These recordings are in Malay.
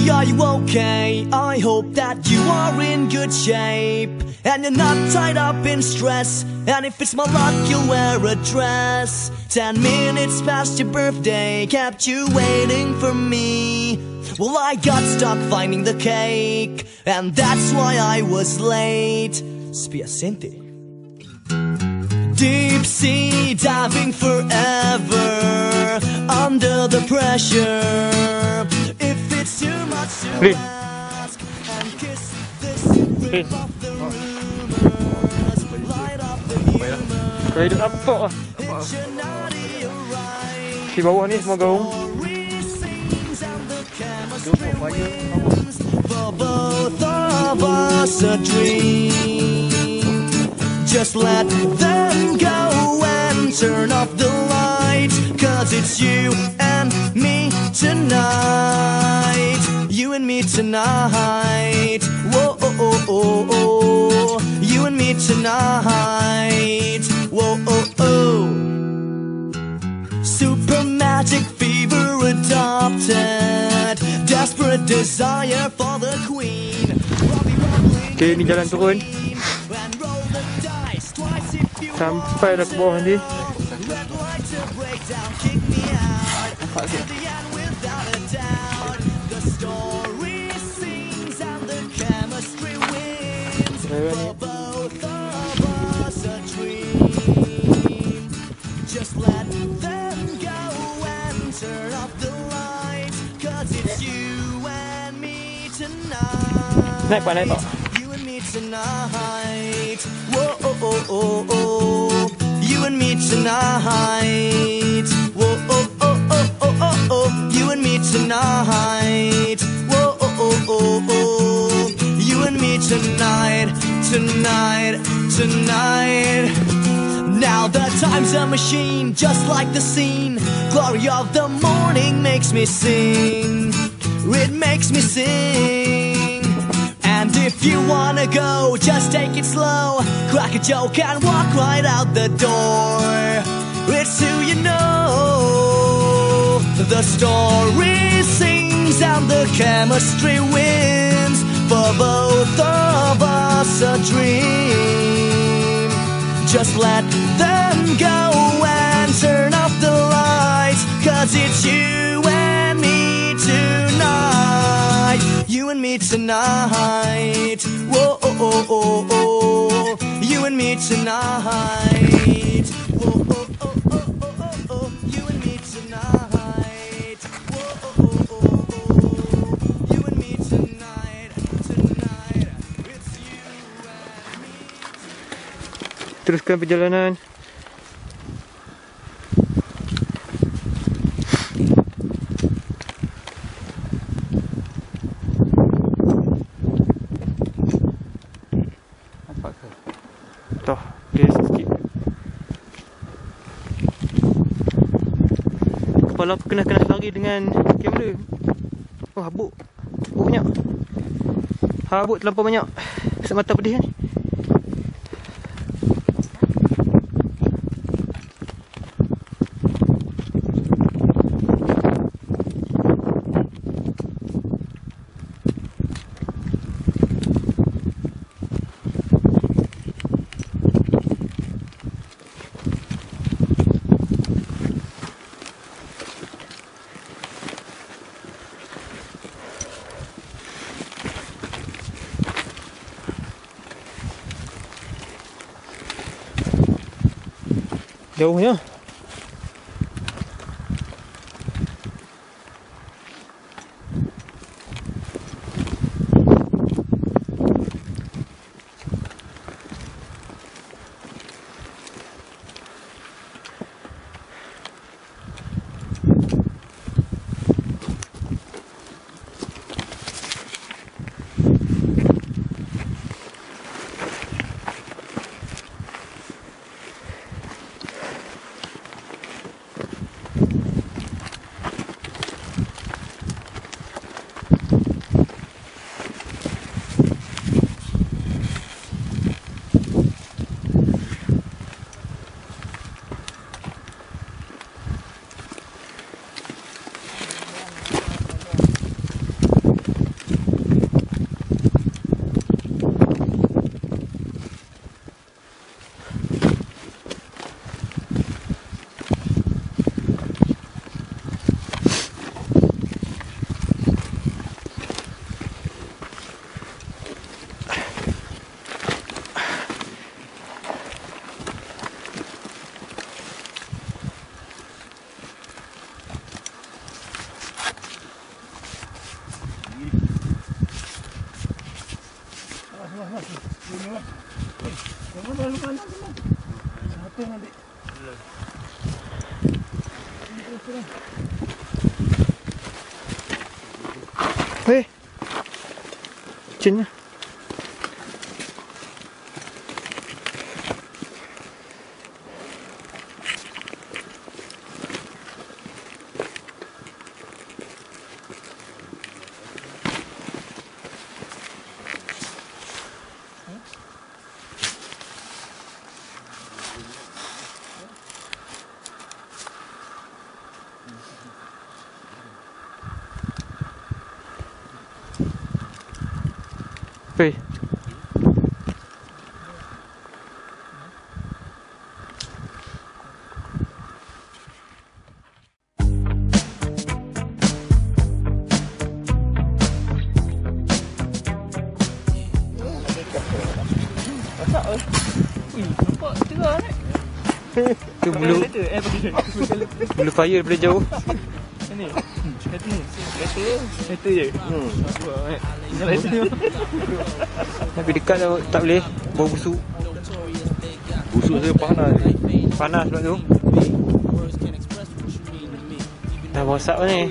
Baby, are you okay? I hope that you are in good shape and you're not tied up in stress. And if it's my luck, you'll wear a dress. 10 minutes past your birthday kept you waiting for me. Well, I got stuck finding the cake, and that's why I was late. Spiacente. Deep sea diving forever under the pressure. If it's too much to ask, and kiss the secret of the rumors, light up the humor. Kaya duduk apa lah. Di bawah ni semua gaung. For both of us a dream. Just let them go and turn off the lights, 'cause it's you and me tonight. You and me tonight. Whoa, oh, oh, oh, oh. You and me tonight. Whoa, oh, oh. Super magic fever adopted. Desperate desire for the queen. Okay, ni jalan turun. Sampai dah ke bawah nanti. Nampak sikit. Naik pak, naik pak. Tonight, whoa, oh, oh, oh, oh. You and me tonight, whoa, oh, oh, oh, oh, oh, oh. You and me tonight, whoa, oh, oh, oh, oh. You and me tonight, tonight, tonight. Now the time's a machine, just like the scene. Glory of the morning makes me sing. It makes me sing. And if you wanna go, just take it slow. Crack a joke and walk right out the door. It's who you know. The story sings and the chemistry wins. For both of us a dream. Just let them go and turn off the lights, 'cause it's you and me tonight. You and me tonight. Whoa, oh, oh, oh, oh. You and me tonight. Whoa, oh, oh, oh, oh, oh, oh. You and me tonight. Whoa, oh, oh, oh, oh. You and me tonight. Tonight. It's you and me. Teruskan perjalanan. Toh, dia sikit. Kepala aku kena lari dengan kamera. Oh, habuk. Habuk banyak. Habuk terlampau banyak. Semata pedih kan. Jauhnya. Jangan terlalu kanan semua. Satu nanti. Hei, Ijennya. Hei. Nampak cerah ni. Tu Bluefire daripada jauh. Ni. Kereta je. Tinggal kereta ni. Tapi dekat tak boleh. Bau busuk. Busuk saya panas. Panas sebab tu. Dah rosak ni.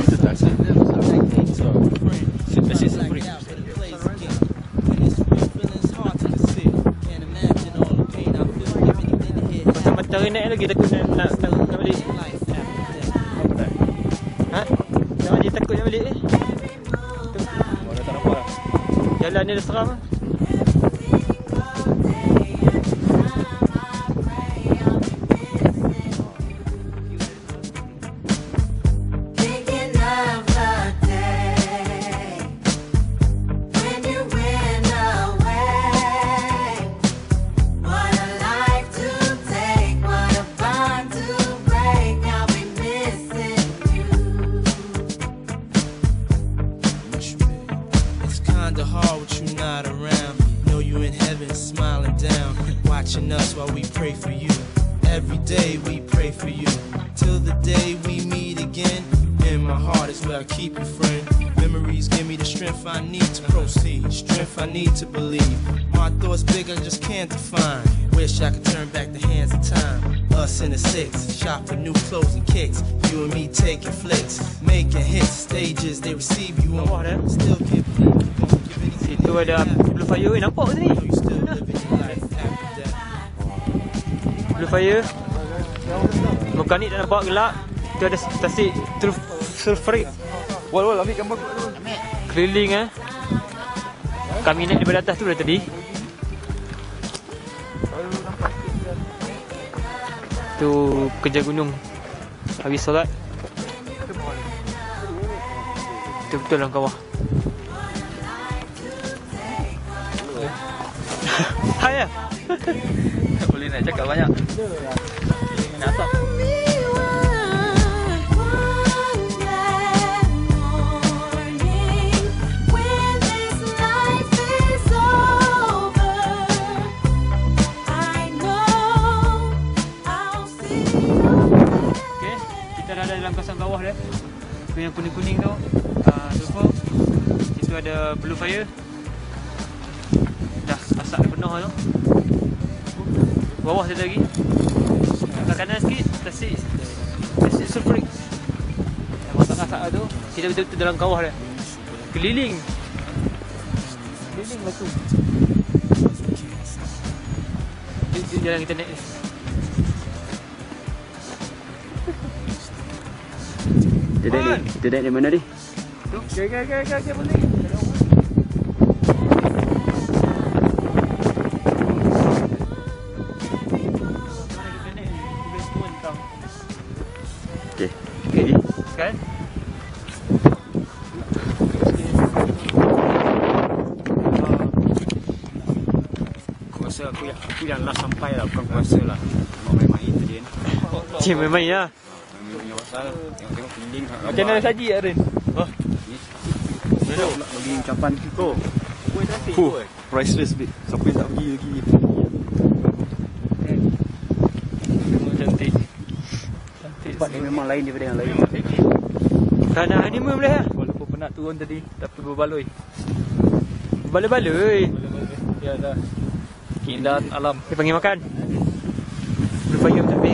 Itu taksi. Asyik sendiri. Matahari naik lagi takut nak balik. Ha? Jangan dia takut nak balik ni. Mana tak nampak lah. Jalan ni dah seram lah. Watching us while we pray for you. Every day we pray for you. Till the day we meet again. In my heart is where I keep you, friend. Memories give me the strength I need to proceed. Strength I need to believe. My thoughts big, I just can't define. Wish I could turn back the hands of time. Us in the six, shop for new clothes and kicks. You and me taking flicks, making hits. Stages they receive you on. Still give you. Situ ada Bluefire. Nampak ke ni? Bluefire. Vulkanik tak nampak gelap. Tu ada tasik sulfurik. Wal ambil gambar aku. Keliling Kami naik daripada atas tu dah tadi. Tu kerja gunung. Habis solat. Tu betul dalam kawah. Hai ya. Boleh nak cakap banyak. Nak asap. Okay, kita dah ada dalam kawasan kawah dah. Tu yang kuning-kuning tu sulfur. Itu ada Bluefire. Dah asap dah penuh tu. Bawah ada lagi. Kat kanan sikit tasik sulfurik. Masak asap tu. Kita betul-betul dalam kawah dah. Keliling batu. Ini jalan kita naik ni. Kita naik di mana ni? Tu. Okay, boleh. Okey. Okey. Kan? Aku yang last sampai lah, bukan kuasa lah. Main-main tadi kan. Cik main-main lah. Main pasal tengok keliling. Macam mana saji Arin? Oh. Nak bagi ucapan tu. Priceless bit. Siapa yang tak pergi lagi? Cantik. Tempat ni memang lain daripada yang lain. Tanah honeymoon boleh lah. Walaupun penat turun tadi, tapi berbaloi. Baloi-baloi. Ya dah. Keindahan alam. Dia panggil makan. Bluefire Tetapi.